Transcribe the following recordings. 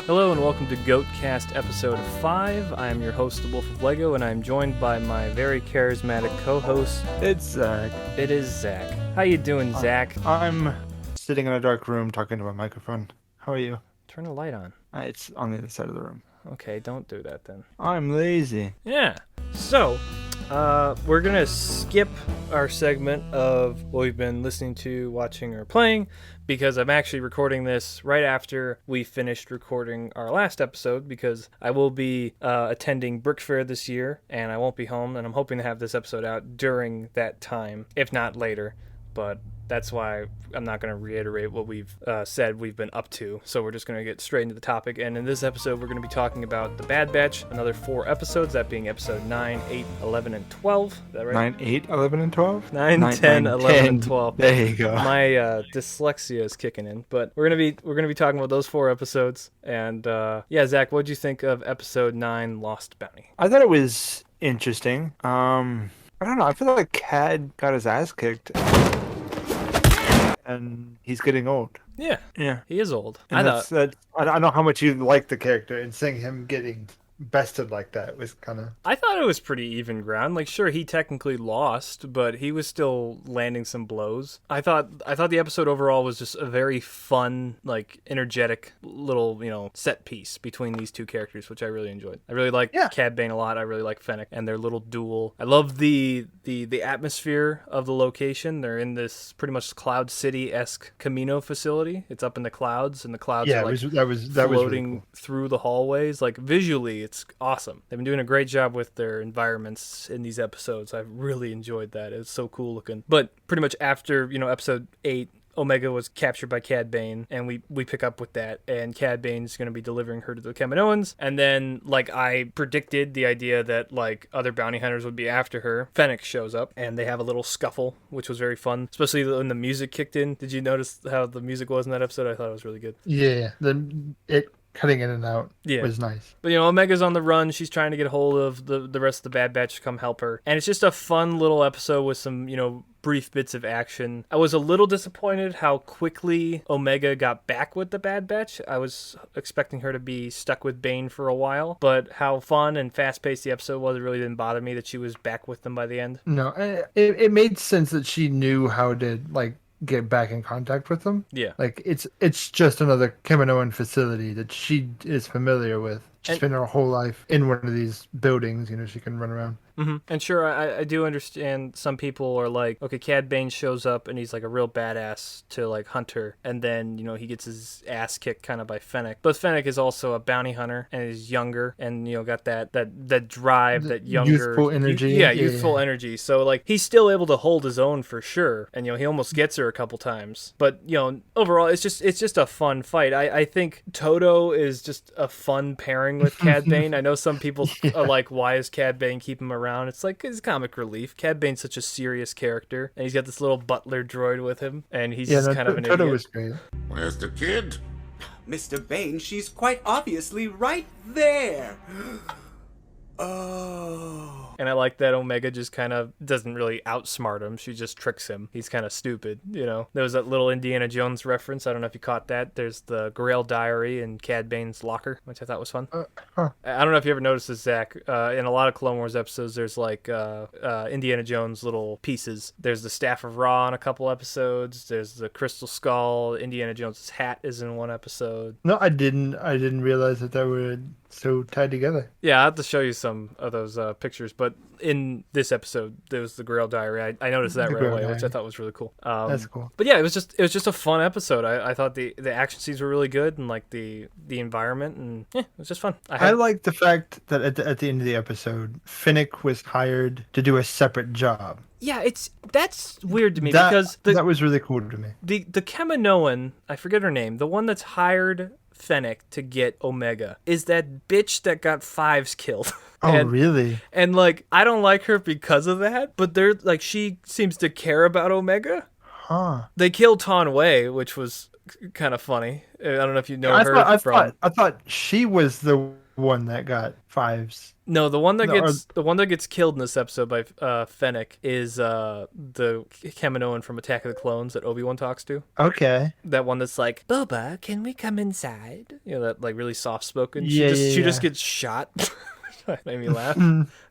Hello and welcome to Goatcast episode 5. I am your host, The Wolf of Lego, and I am joined by my very charismatic co-host. It's Zach. It is Zach. How you doing, Zach? I'm sitting in a dark room talking to a microphone. How are you? Turn the light on. It's on the other side of the room. Okay, don't do that then. I'm lazy. Yeah. So, we're gonna skip our segment of what we've been listening to, watching, or playing, because I'm actually recording this right after we finished recording our last episode, because I will be attending Brick Fair this year, and I won't be home, and I'm hoping to have this episode out during that time, if not later, but that's why I'm not going to reiterate what we've said we've been up to. So we're just going to get straight into the topic. And in this episode, we're going to be talking about The Bad Batch, another 4 episodes, that being episode 9, 8, 11, and 12. Is that right? 9, 8, 11, and 12? 9, 10, 11, and 12. There you go. My dyslexia is kicking in. But we're gonna be talking about those 4 episodes. And yeah, Zach, what'd you think of episode 9, Lost Bounty? I thought it was interesting. I don't know. I feel like Cad got his ass kicked. And he's getting old. Yeah. He is old. I don't know how much you like the character, and seeing him getting bested like that was kind of... I thought it was pretty even ground. Like, sure, he technically lost, but he was still landing some blows. I thought the episode overall was just a very fun, like, energetic little, set piece between these two characters, which I really enjoyed. I really like Cad Bane a lot. I really like Fennec and their little duel. I love the atmosphere of the location. They're in this pretty much Cloud City-esque Camino facility. It's up in the clouds, and the clouds are like that was floating really cool. through the hallways. Like, visually, it's awesome. They've been doing a great job with their environments in these episodes. I've really enjoyed that. It's so cool looking. But pretty much after, episode 8, Omega was captured by Cad Bane, and we pick up with that, and Cad Bane's going to be delivering her to the Kaminoans, and then, like I predicted, the idea that, like, other bounty hunters would be after her, Fennec shows up, and they have a little scuffle, which was very fun, especially when the music kicked in. Did you notice how the music was in that episode? I thought it was really good. Yeah, it cutting in and out was nice. But, Omega's on the run. She's trying to get a hold of the rest of the Bad Batch to come help her, and it's just a fun little episode with some, brief bits of action. I was a little disappointed how quickly Omega got back with the Bad Batch. I was expecting her to be stuck with Bane for a while, but how fun and fast-paced the episode was, it really didn't bother me that she was back with them by the end. No, it made sense that she knew how to, like, get back in contact with them. Yeah. Like, it's just another Kaminoan facility that she is familiar with. She's spent her whole life in one of these buildings, she can run around. Mm-hmm. And sure, I do understand some people are like, okay, Cad Bane shows up and he's like a real badass to like hunt her, and then he gets his ass kicked kind of by Fennec. But Fennec is also a bounty hunter and is younger, and got that drive, that younger youthful energy. Youthful energy. So like he's still able to hold his own for sure, and he almost gets her a couple times. But overall, it's just a fun fight. I think Toto is just a fun pairing with Cad Bane. I know some people are like, why is Cad Bane keep him around? It's like his comic relief. Cad Bane's such a serious character, and he's got this little butler droid with him, and he's just kind of an Toto idiot. was great. Where's the kid? Mr. Bane, she's quite obviously right there. Oh. And I like that Omega just kind of doesn't really outsmart him. She just tricks him. He's kind of stupid, There was that little Indiana Jones reference. I don't know if you caught that. There's the Grail diary in Cad Bane's locker, which I thought was fun. I don't know if you ever noticed this, Zach. In a lot of Clone Wars episodes, there's like Indiana Jones little pieces. There's the Staff of Ra in a couple episodes. There's the Crystal Skull. Indiana Jones' hat is in one episode. No, I didn't realize that they were so tied together. Yeah, I'll have to show you some of those pictures, but in this episode there was the Grail diary. I noticed that right away, which I thought was really cool. That's cool. But yeah, it was just a fun episode. I thought the action scenes were really good, and like the environment, and it was just fun. I like the fact that at the end of the episode, Fennec was hired to do a separate job. Yeah, that's weird to me, because that was really cool to me. The Kaminoan, I forget her name, the one that's hired Fennec to get Omega, is that bitch that got Fives killed. Oh, really? And like, I don't like her because of that, but they're like, she seems to care about Omega. Huh. They killed Ton Wei, which was kind of funny. I don't know if you know her. I thought she was the one that got 5s. No, the one that No, gets killed in this episode by Fennec is the Kaminoan from Attack of the Clones that Obi-Wan talks to. Okay. That one that's like, Boba, can we come inside? You know, that like really soft spoken. Yeah, She just yeah. gets shot. That made me laugh.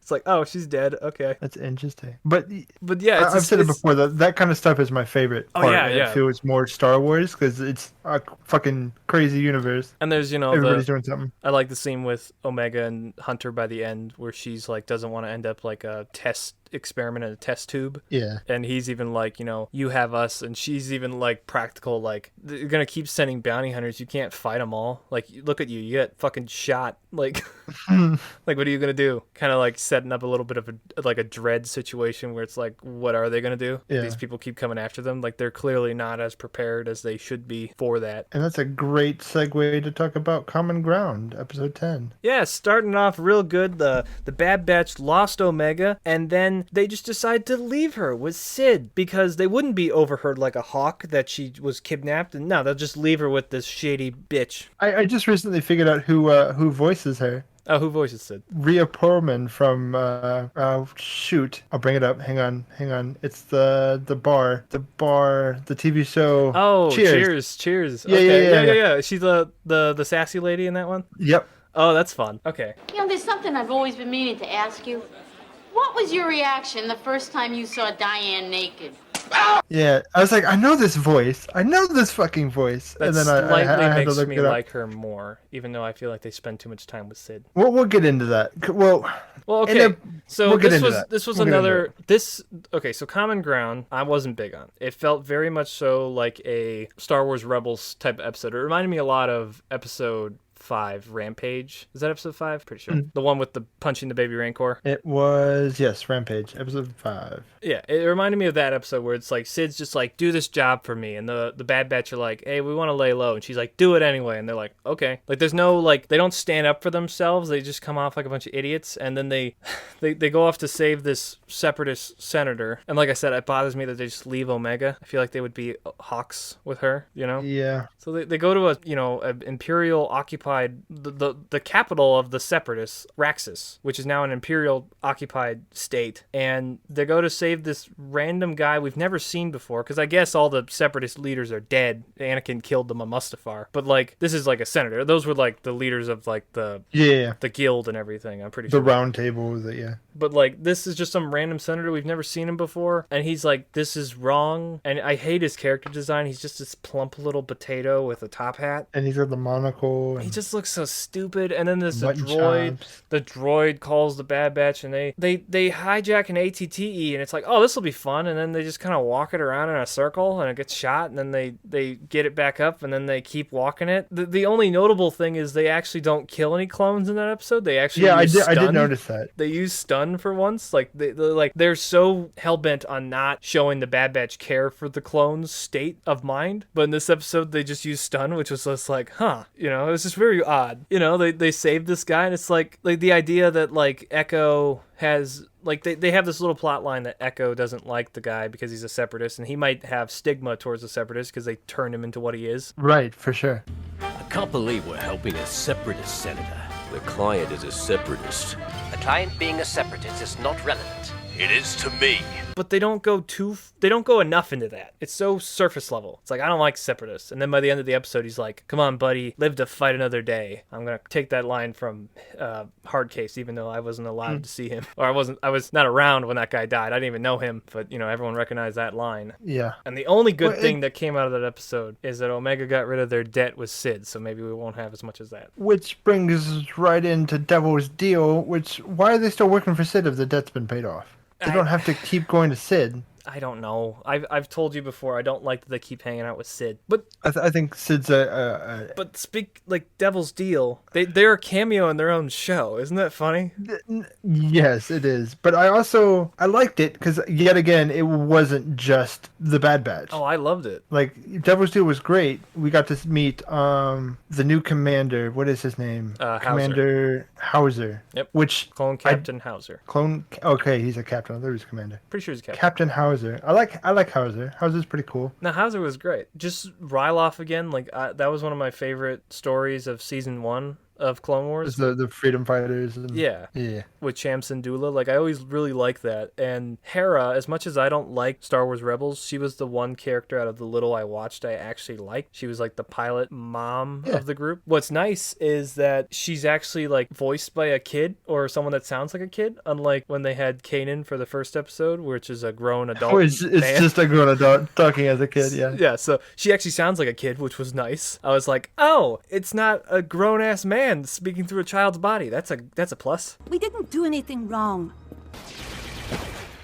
It's like, oh, she's dead. Okay. That's interesting. But yeah, I've said it before, that kind of stuff is my favorite Oh, part. yeah, and yeah. It feels more Star Wars because it's a fucking crazy universe. And there's, Everybody's doing something. I like the scene with Omega and Hunter by the end where she's like doesn't want to end up like a test experiment in a test tube. Yeah. And he's even like, you have us, and she's even like practical, like, you're gonna keep sending bounty hunters, you can't fight them all. Like, look at you get fucking shot. Like, like, what are you gonna do? Kind of like setting up a little bit of a dread situation where it's like, what are they gonna do? Yeah. These people keep coming after them. Like, they're clearly not as prepared as they should be for that. And that's a great segue to talk about Common Ground, episode 10. Yeah, starting off real good. The Bad Batch lost Omega, and then they just decide to leave her with Sid because they wouldn't be overheard like a hawk that she was kidnapped. And no, they'll just leave her with this shady bitch. I just recently figured out who voices her. Oh, who voices Sid? Rhea Perlman from shoot, I'll bring it up. Hang on. It's the TV show. Oh, cheers. Yeah, Okay. yeah. Is she the sassy lady in that one? Yep. Oh, that's fun. Okay. There's something I've always been meaning to ask you. What was your reaction the first time you saw Diane naked? Yeah, I was like, I know this voice. I know this fucking voice. That and then I slightly had to makes look me it up. like her more, even though I feel like they spend too much time with Sid. We'll get into that. Well, okay. So we'll get this into was that. this was We'll get into another this okay. So Common Ground, I wasn't big on. It felt very much so like a Star Wars Rebels type episode. It reminded me a lot of episode 5, Rampage. Is that episode 5? Pretty sure. The one with the punching the baby Rancor. It was, yes, Rampage, episode 5. Yeah, it reminded me of that episode where it's like Sid's just like, do this job for me, and the Bad Batch are like, hey, we want to lay low, and she's like, do it anyway, and they're like, okay. Like, there's no like, they don't stand up for themselves. They just come off like a bunch of idiots, and then they go off to save this separatist senator. And like I said, it bothers me that they just leave Omega. I feel like they would be hawks with her, Yeah. So they go to a imperial occupied the capital of the separatists, Raxus, which is now an imperial occupied state, and they go to save this random guy we've never seen before, because I guess all the separatist leaders are dead. Anakin killed them on Mustafar, but like this is like a senator. Those were like the leaders of like the guild and everything. I'm pretty sure The round table, yeah. But like this is just some random senator, we've never seen him before, and he's like, this is wrong. And I hate his character design. He's just this plump little potato with a top hat, And he's got the monocle. he And just looks so stupid. And then there's the mutton droid. chops. The droid calls the Bad Batch, and they hijack an ATTE, and it's like, oh, this will be fun. And then they just kind of walk it around in a circle, and it gets shot, and then they get it back up, and then they keep walking it. The only notable thing is they actually don't kill any clones in that episode. They actually Yeah, I use did stun. notice that. They use stun for once. Like they're so hell-bent on not showing the Bad Batch care for the clones' state of mind. But in this episode, they just use stun, which was just like, huh. It was just very odd. They saved this guy, and it's like the idea that like Echo has like they have this little plot line that Echo doesn't like the guy because he's a separatist, and he might have stigma towards the separatists because they turned him into what he is. Right, for sure. I can't believe we're helping a separatist, Senator. The client is a separatist. The client being a separatist is not relevant. It is to me. But they don't go enough into that. It's so surface level. It's like, I don't like separatists. And then by the end of the episode, he's like, come on, buddy, live to fight another day. I'm going to take that line from Hard Case, even though I wasn't allowed to see him. Or I was not around when that guy died. I didn't even know him. But, everyone recognized that line. Yeah. And the only good thing that came out of that episode is that Omega got rid of their debt with Sid. So maybe we won't have as much as that. Which brings us right into Devil's Deal, why are they still working for Sid if the debt's been paid off? They don't have to keep going to Sid. I don't know. I've told you before, I don't like that they keep hanging out with Sid. But I think Sid's But speak like Devil's Deal. They're a cameo in their own show. Isn't that funny? Yes, it is. But I liked it because yet again, it wasn't just the Bad Batch. Oh, I loved it. Like Devil's Deal was great. We got to meet the new commander. What is his name? Hauser. Commander Hauser. Yep. Which Clone Captain Hauser. clone? Okay, he's a captain. I thought he was a commander. Pretty sure he's Captain. Captain Hauser. I like Hauser. Hauser's pretty cool. No, Hauser was great. Just Ryloth again. Like that was one of my favorite stories of season 1. of Clone Wars. The freedom fighters. And, Yeah. Yeah. With Cham Syndulla. Like, I always really liked that. And Hera, as much as I don't like Star Wars Rebels, she was the one character out of the little I watched I actually liked. She was like the pilot mom of the group. What's nice is that she's actually like voiced by a kid or someone that sounds like a kid, unlike when they had Kanan for the first episode, which is a grown adult. Oh, it's man. just a grown adult talking as a kid, yeah. Yeah, so she actually sounds like a kid, which was nice. I was like, oh, it's not a grown-ass man speaking through a child's body. That's a plus. We didn't do anything wrong.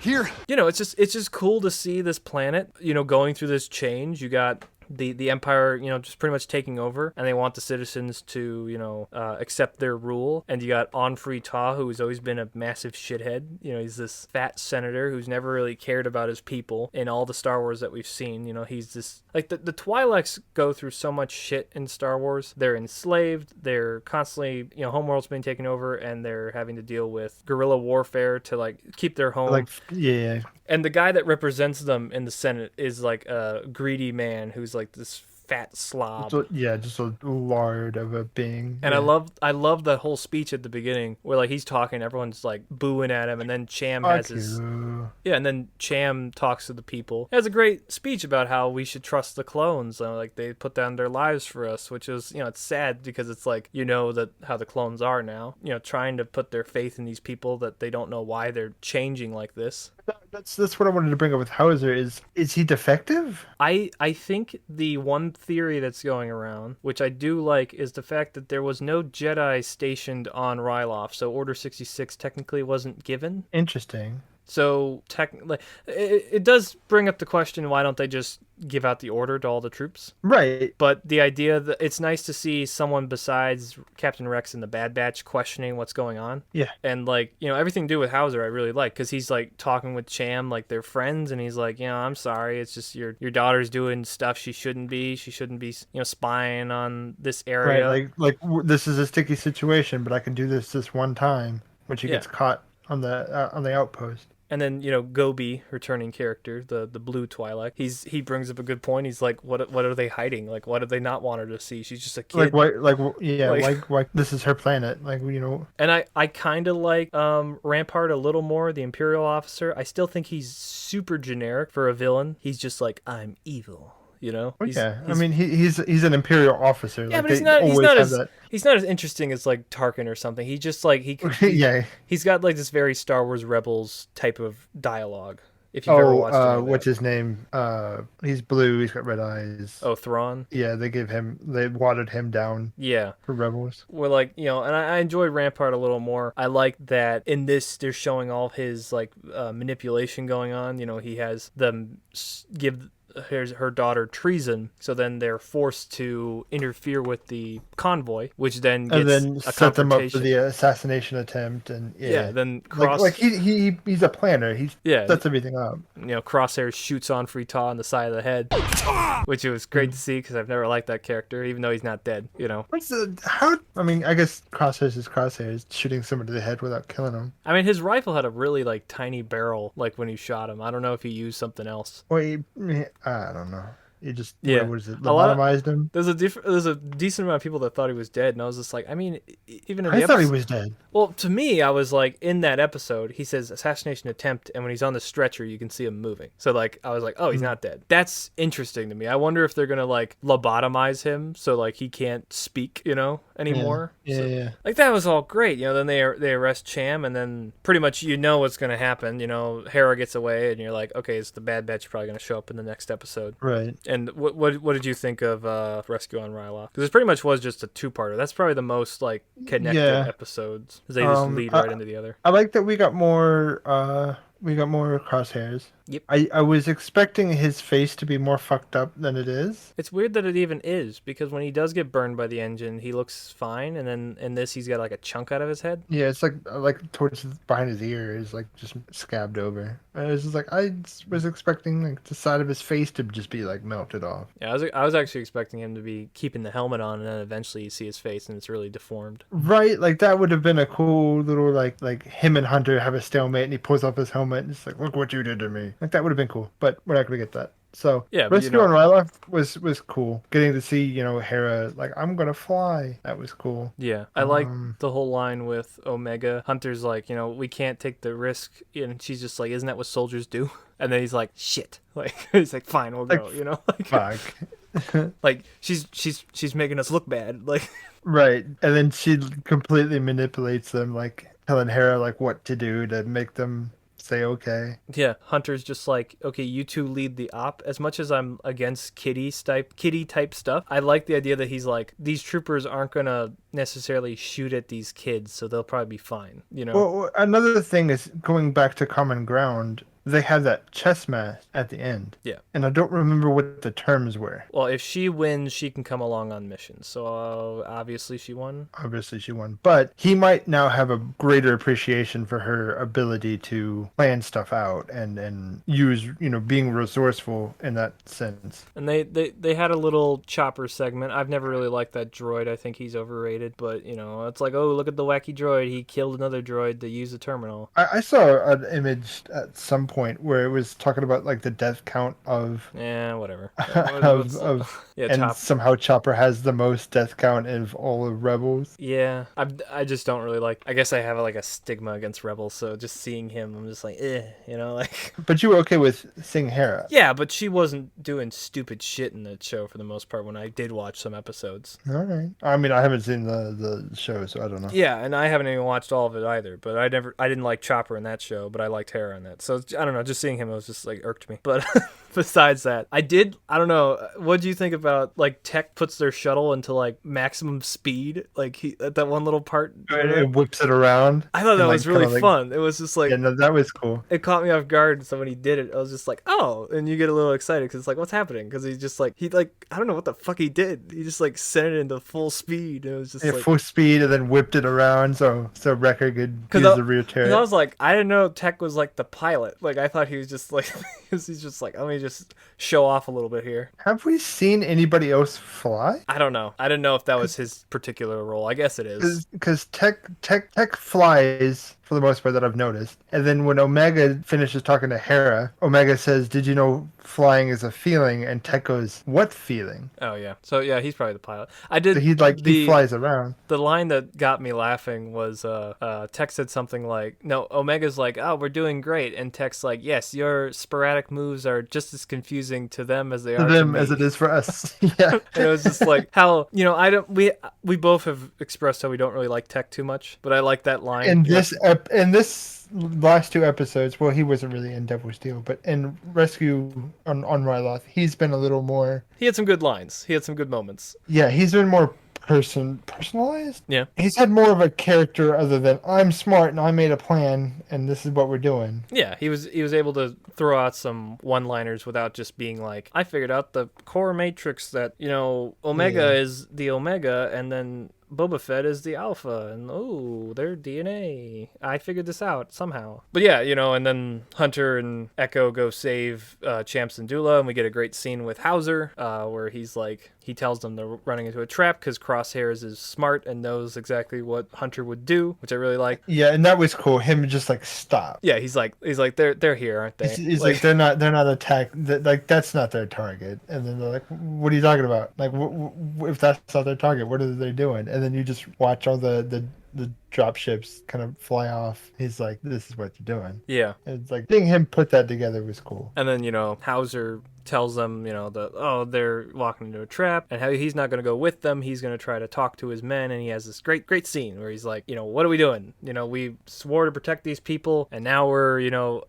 Here. You know, it's just cool to see this planet, you know, going through this change. You got the Empire, you know, just pretty much taking over, and they want the citizens to, you know, accept their rule. And you got Onfree Ta, who's always been a massive shithead. You know, he's this fat senator who's never really cared about his people in all the Star Wars that we've seen. You know, he's this, like, the Twi'leks go through so much shit in Star Wars. They're enslaved, they're constantly, you know, homeworld's been taken over, and they're having to deal with guerrilla warfare to, like, keep their home. Like, yeah. And the guy that represents them in the Senate is like a greedy man who's like this fat slob. Just a lord of a being. And yeah. I love the whole speech at the beginning where like he's talking, everyone's like booing at him, and then Cham has his and then Cham talks to the people. He has a great speech about how we should trust the clones. Like they put down their lives for us, which is, you know, it's sad because it's like, you know, that how the clones are now. You know, trying to put their faith in these people that they don't know why they're changing like this. That's what I wanted to bring up with Hauser is he defective? I think the one theory that's going around, which I do like, is the fact that there was no Jedi stationed on Ryloth, so Order 66 technically wasn't given. Interesting. So technically, it does bring up the question: why don't they just give out the order to all the troops? Right. But the idea that it's nice to see someone besides Captain Rex and the Bad Batch questioning what's going on. Yeah. And like, you know, everything to do with Hauser I really like, because he's like talking with Cham like they're friends, and he's like, you know, I'm sorry, it's just your daughter's doing stuff she shouldn't be, you know, spying on this area. Right. Like this is a sticky situation, but I can do this one time when she gets caught on the outpost. And then, you know, Gobi, returning character, the blue Twi'lek, he brings up a good point. He's like, what are they hiding? Like, what do they not want her to see? She's just a kid. Why this is her planet. Like, you know. And I kind of like Rampart a little more, the Imperial officer. I still think he's super generic for a villain. He's just like, I'm evil. You know? I mean, he's an Imperial officer. Yeah, like, but he's not as interesting as like Tarkin or something. He just like he's got like this very Star Wars Rebels type of dialogue. If you've ever watched what's his name? He's blue. He's got red eyes. Oh, Thrawn. Yeah, they watered him down. Yeah, for Rebels. We're like, you know, and I enjoy Rampart a little more. I like that in this they're showing all his like manipulation going on. You know, he has them give her daughter treason, so then they're forced to interfere with the convoy, which then gets a set them up for the assassination attempt, and then he's a planner. He sets everything up. You know, Crosshair shoots on Frita on the side of the head, which it was great to see because I've never liked that character, even though he's not dead. You know, I mean, I guess Crosshair's is Crosshair's, shooting someone to the head without killing him. I mean, his rifle had a really like tiny barrel, like when he shot him. I don't know if he used something else. Well, I don't know. He just what is it? Lobotomized him. There's a decent amount of people that thought he was dead, and I was just like, I mean, even in the I thought he was dead. Well, to me, I was like, in that episode, he says assassination attempt, and when he's on the stretcher, you can see him moving. So like, I was like, oh, he's not dead. That's interesting to me. I wonder if they're gonna like lobotomize him so like he can't speak, you know, anymore. Yeah. Like that was all great, you know. Then they arrest Cham, and then pretty much you know what's gonna happen. You know, Hera gets away, and you're like, okay, it's the Bad Batch probably gonna show up in the next episode. Right. And what did you think of Rescue on Ryloth? Because it pretty much was just a two-parter. That's probably the most like connected episodes. They just lead right into the other. I like that we got more Crosshairs. Yep. I was expecting his face to be more fucked up than it is. It's weird that it even is, because when he does get burned by the engine, he looks fine, and then in this he's got like a chunk out of his head. Yeah, it's like towards behind his ear is like just scabbed over. I was just like, I was expecting like the side of his face to just be like melted off. Yeah, I was actually expecting him to be keeping the helmet on, and then eventually you see his face and it's really deformed. Right, like that would have been a cool little like him and Hunter have a stalemate, and he pulls off his helmet and it's like, look what you did to me. Like that would have been cool, but we're not gonna get that. So Yeah, but, Rescue on Ryloth was cool. Getting to see, Hera like, I'm gonna fly. That was cool. Yeah, I like the whole line with Omega. Hunter's like, we can't take the risk, and she's just like, isn't that what soldiers do? And then he's like, shit. Like he's like, fine, we'll go. Like, Fuck. like she's making us look bad. Like, Right. And then she completely manipulates them, like telling Hera like what to do to make them say okay. yeah, Hunter's just like, okay, you two lead the op. As much as I'm against kitty type stuff, I like the idea that he's like, these troopers aren't gonna necessarily shoot at these kids, so they'll probably be fine. Well, another thing is going back to common ground. They have that chess match at the end. Yeah. And I don't remember what the terms were. Well, if she wins, she can come along on missions. So obviously she won. Obviously she won. But he might now have a greater appreciation for her ability to plan stuff out and use, being resourceful in that sense. And they had a little chopper segment. I've never really liked that droid. I think he's overrated. But, it's like, oh, look at the wacky droid. He killed another droid to use the terminal. I saw an image at some point where it was talking about like the death count of whatever and somehow Chopper has the most death count of all of Rebels. I just don't really like. I guess I have like a stigma against Rebels, so just seeing him, I'm just like, like. But you were okay with seeing Hera? Yeah, but she wasn't doing stupid shit in the show for the most part. When I did watch some episodes. All right. I mean, I haven't seen the show, so I don't know. Yeah, and I haven't even watched all of it either. But I didn't like Chopper in that show, but I liked Hera in that. So I don't know. Just seeing him, it was just like irked me. But besides that, I don't know. What do you think about like Tech puts their shuttle into like maximum speed? Like he at that one little part, it whips it around. I thought that was really fun. It was just like, yeah, no, that was cool. It caught me off guard. So when he did it, I was just like, oh, and you get a little excited because it's like, what's happening? Because he's just like, I don't know what the fuck he did. He just like sent it into full speed. And it was just like full speed, and then whipped it around so Wrecker could use the rear turret. I was like, I didn't know Tech was like the pilot. Like I thought he was just like, he's just like, let me just show off a little bit here. Have we seen anybody else fly? I don't know. I didn't know if that was his particular role. I guess it is. Because Tech flies for the most part that I've noticed. And then when Omega finishes talking to Hera, Omega says, "Did you know flying is a feeling?" And Tech goes, "What feeling?" Oh yeah. So yeah, he's probably the pilot. I did. So he flies around. The line that got me laughing was Tech said something like, "No, Omega's like, oh, we're doing great," and Tech's like, "Yes, your sporadic moves are just as confusing to them as they are to them me. as it is for us." Yeah. And it was just like how we both have expressed how we don't really like Tech too much, but I like that line. In this last two episodes, well, he wasn't really in Devil's Deal, but in Rescue on Ryloth, he's been a little more. He had some good lines. He had some good moments. Yeah, he's been more personalized. Yeah, he's had more of a character other than I'm smart and I made a plan and this is what we're doing. Yeah, he was able to throw out some one-liners without just being like, I figured out the core matrix that Omega is the Omega, and then Boba Fett is the Alpha, and their DNA. I figured this out somehow. But yeah, and then Hunter and Echo go save Champs and Dula, and we get a great scene with Hauser, where he's like, he tells them they're running into a trap because Crosshairs is smart and knows exactly what Hunter would do, which I really like. Yeah, and that was cool. Him just like stop. Yeah, he's like they're here, aren't they? He's like they're not attacked. Like that's not their target. And then they're like, what are you talking about? Like if that's not their target, what are they doing? And then you just watch all the drop ships kind of fly off. He's like, this is what you're doing. Yeah. And it's like seeing him put that together was cool. And then, Hauser tells them, they're walking into a trap, and how he's not going to go with them. He's going to try to talk to his men, and he has this great scene where he's like, what are we doing? We swore to protect these people, and now we're,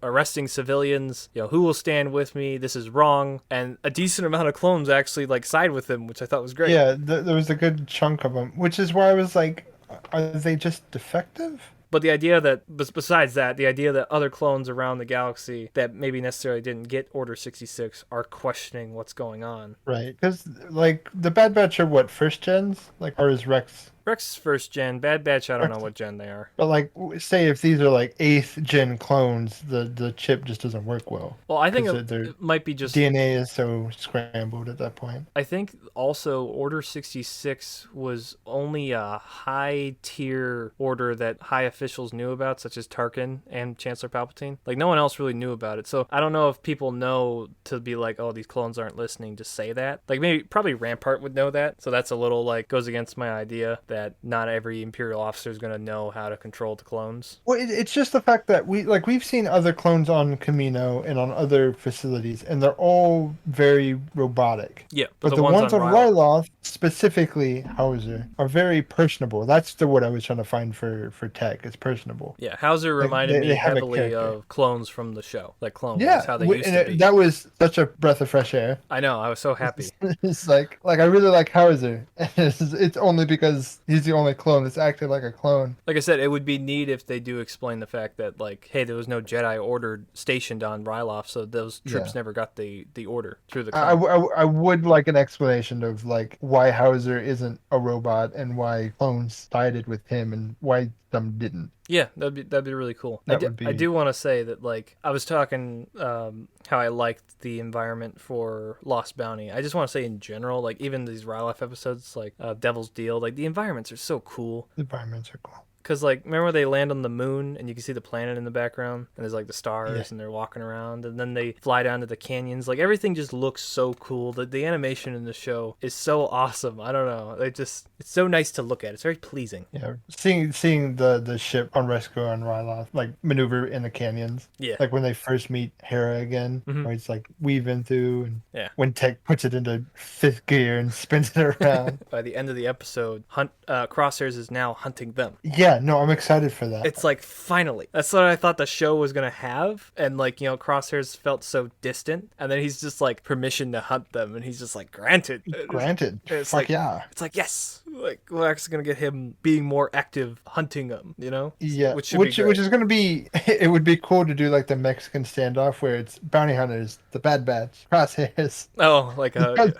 arresting civilians. Who will stand with me? This is wrong. And a decent amount of clones actually side with him, which I thought was great. Yeah, there was a good chunk of them, which is why I was like, are they just defective? But the idea that, besides that, the idea that other clones around the galaxy that maybe necessarily didn't get Order 66 are questioning what's going on. Right, because, like, the Bad Batch are what, first gens? Like, or is Rex Rex is first gen. Bad Batch, I don't know what gen they are. But like, say if these are like 8th gen clones, the chip just doesn't work well. Well, I think 'Cause it might be just DNA is so scrambled at that point. I think also Order 66 was only a high tier order that high officials knew about, such as Tarkin and Chancellor Palpatine. Like, no one else really knew about it. So I don't know if people know to be like, oh, these clones aren't listening, to say that. Like, maybe, probably Rampart would know that. So that's a little, like, goes against my idea that not every Imperial officer is going to know how to control the clones. Well, it's just the fact that we've seen other clones on Camino and on other facilities, and they're all very robotic. Yeah, But the ones on Ryloth, specifically Hauser, are very personable. That's the word I was trying to find for tech. It's personable. Yeah, Hauser reminded me heavily of clones from the show. Like Clone Wars, how they used to be. That was such a breath of fresh air. I know, I was so happy. It's like I really like Hauser. It's only because he's the only clone that's acting like a clone. Like I said, it would be neat if they do explain the fact that, like, hey, there was no Jedi Order stationed on Ryloth, so those troops never got the order through the clone. I would like an explanation of, like, why Hauser isn't a robot and why clones sided with him and why some didn't. Yeah, that'd be really cool. I do want to say that, like, I was talking how I liked the environment for Lost Bounty. I just want to say in general, like, even these Ryloth episodes, like Devil's Deal, like, the environments are so cool. The environments are cool. Because, like, remember when they land on the moon and you can see the planet in the background and there's, like, the stars and they're walking around and then they fly down to the canyons. Like, everything just looks so cool. The animation in the show is so awesome. I don't know. It's so nice to look at. It's very pleasing. Yeah, seeing the ship on Resco and Ryloth, like, maneuver in the canyons. Yeah. Like when they first meet Hera again, where it's like weaving through, and when Tech puts it into 5th gear and spins it around. By the end of the episode, Crosshairs is now hunting them. Yeah, no, I'm excited for that. It's like, finally. That's what I thought the show was going to have. And, like, you know, Crosshairs felt so distant. And then he's just like, permission to hunt them. And he's just like, granted. Granted. It's Fuck like, yeah. It's like, yes. Like, we're actually going to get him being more active hunting them, you know? Yeah, which is going to be, it would be cool to do like the Mexican standoff where it's bounty hunters, the Bad Batch, Crosshairs. Oh, like a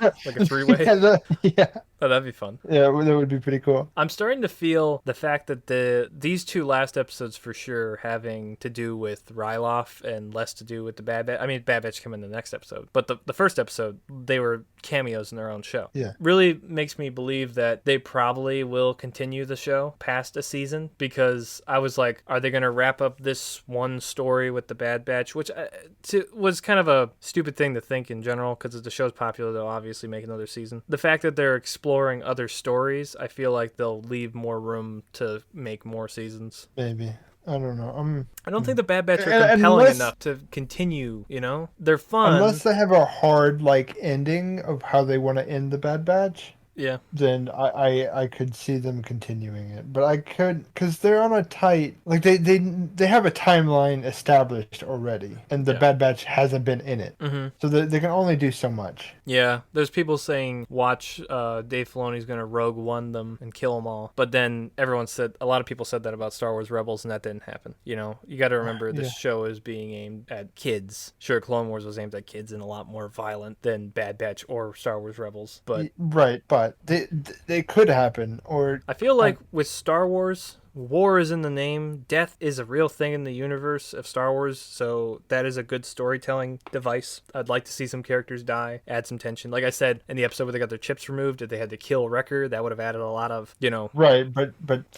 three-way? Yeah. Oh, that'd be fun. Yeah, that would be pretty cool. I'm starting to feel the fact that these two last episodes for sure having to do with Ryloth and less to do with the Bad Batch. I mean, Bad Batch come in the next episode, but the first episode, they were cameos in their own show. Yeah. Really makes me believe that they probably will continue the show past a season, because I was like, are they going to wrap up this one story with the Bad Batch, which was kind of a stupid thing to think in general, because the show's popular, they'll obviously make another season. The fact that they're exploring other stories, I feel like they'll leave more room to make more seasons. Maybe. I don't know. I don't think the Bad Batch are compelling enough to continue, you know? They're fun. Unless they have a hard, like, ending of how they want to end the Bad Batch. Yeah. Then I could see them continuing it, but I could, because they're on a tight, like, they have a timeline established already, and the Bad Batch hasn't been in it, so they can only do so much. Yeah, there's people saying watch Dave Filoni's gonna Rogue One them and kill them all, but then a lot of people said that about Star Wars Rebels, and that didn't happen. You know, you got to remember this show is being aimed at kids. Sure, Clone Wars was aimed at kids and a lot more violent than Bad Batch or Star Wars Rebels, but right, but they could happen. Or I feel like with Star Wars, war is in the name. Death is a real thing in the universe of Star Wars, so that is a good storytelling device. I'd like to see some characters die, add some tension. Like I said, in the episode where they got their chips removed, if they had to kill Wrecker, that would have added a lot of, you know... Right, but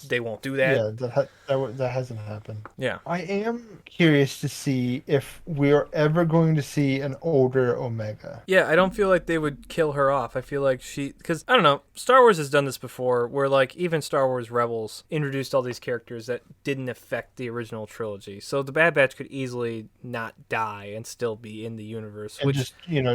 they won't do that. Yeah, that hasn't happened. Yeah. I am curious to see if we're ever going to see an older Omega. Yeah, I don't feel like they would kill her off. I feel like because, I don't know, Star Wars has done this before, where, like, even Star Wars Rebels introduced all these characters that didn't affect the original trilogy. So the Bad Batch could easily not die and still be in the universe. And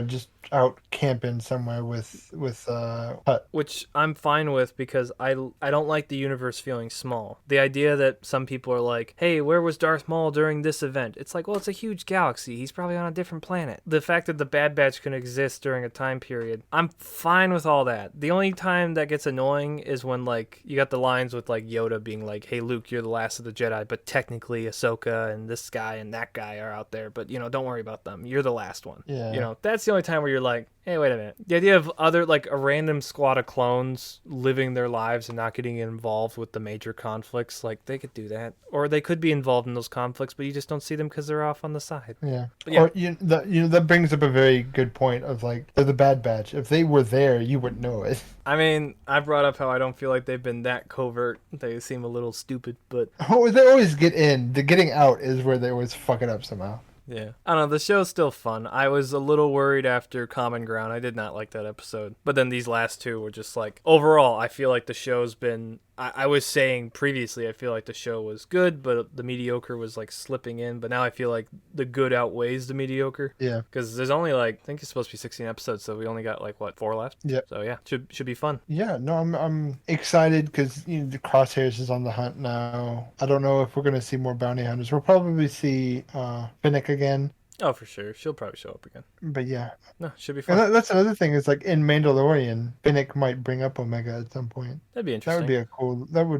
just out camping somewhere with Hut. Which I'm fine with, because I don't like the universe feeling small. The idea that some people are like, hey, where was Darth Maul during this event? It's like, well, it's a huge galaxy. He's probably on a different planet. The fact that the Bad Batch can exist during a time period, I'm fine with all that. The only time that gets annoying is when, like, you got the lines with, like, Yoda being like, hey, Luke, you're the last of the Jedi, but technically Ahsoka and this guy and that guy are out there, but, you know, don't worry about them. You're the last one. Yeah. You know, that's the only time where you're like, Hey, wait a minute. The idea of other, like, a random squad of clones living their lives and not getting involved with the major conflicts, like, they could do that. Or they could be involved in those conflicts, but you just don't see them because they're off on the side. Yeah. But yeah. Or that brings up a very good point of like they're the Bad Batch. If they were there, you wouldn't know it. I mean, I brought up how I don't feel like they've been that covert. They seem a little stupid, but Oh, they always get in. The getting out is where they always fuck it up somehow. yeah. I don't know, the show's still fun. I was a little worried after Common Ground. I did not like that episode. But then these last two were just like, overall, I feel like the show's been... I was saying previously, I feel like the show was good, but the mediocre was like slipping in. But now I feel like the good outweighs the mediocre. Yeah. Because there's only like, I think it's supposed to be 16 episodes, so we only got like, what, 4 left? Yep. So yeah, should be fun. Yeah, no, I'm excited because the Crosshairs is on the hunt now. I don't know if we're gonna see more bounty hunters. We'll probably see Finnick again. Oh, for sure. She'll probably show up again. But yeah, No, should be and fun. that's another thing is like in Mandalorian, Finnick might bring up Omega at some point. That'd be That interesting. would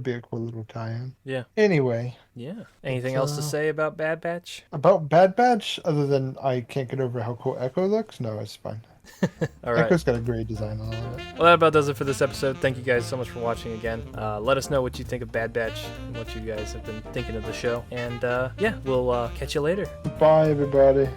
be a cool little tie-in. Yeah. Anyway, Yeah. Anything else to say about Bad Batch? about Bad Batch, other than I can't get over how cool Echo looks. No, it's fine. All right. Echo's got a great design on it. Well, that about does it for this episode. Thank you guys so much for watching again. Let us know what you think of Bad Batch and what you guys have been thinking of the show. And yeah, we'll catch you later. Bye, everybody.